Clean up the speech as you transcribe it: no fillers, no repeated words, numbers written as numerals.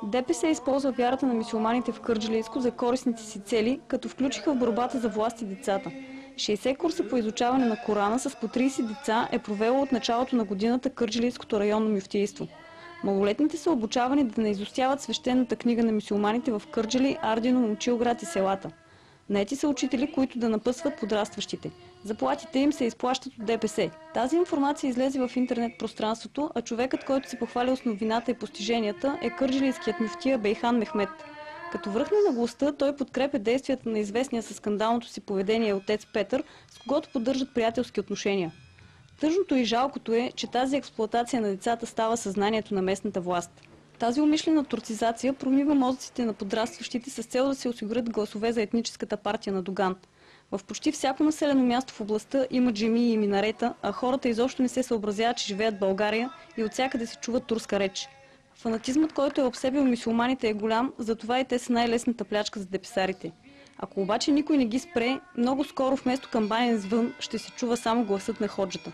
ДПС използва вярата на мюсюлманите в Кърджалийско за корисните си цели, като включиха в борбата за власт и децата. 60 курса по изучаване на Корана с по 30 деца е провело от началото на годината Кърджалийското районно мюфтийство. Малолетните са обучавани да не изостяват свещената книга на мюсюлманите в Кърджали, Ардино, Момчилград и селата. Наети са учители, които да напъсват подрастващите. Заплатите им се изплащат от ДПС. Тази информация излезе в интернет пространството, а човекът, който се похваля с новината и постиженията, е кърджалийският мюфтия Бейхан Мехмед. Като връх на наглостта, той подкрепя действията на известния със скандалното си поведение отец Петър, с когото поддържат приятелски отношения. Тъжното и жалкото е, че тази експлоатация на децата става съзнанието на местната власт. Тази умишлена турцизация промива мозъците на подрастващите с цел да се осигурят гласове за етническата партия на Доган. В почти всяко населено място в областта има джемии и минарета, а хората изобщо не се съобразяват, че живеят в България и от всякъде се чува турска реч. Фанатизмът, който е обсебил мюсюлманите, е голям, затова и те са най-лесната плячка за депесарите. Ако обаче никой не ги спре, много скоро вместо камбанен звън ще се чува само гласът на ходжата.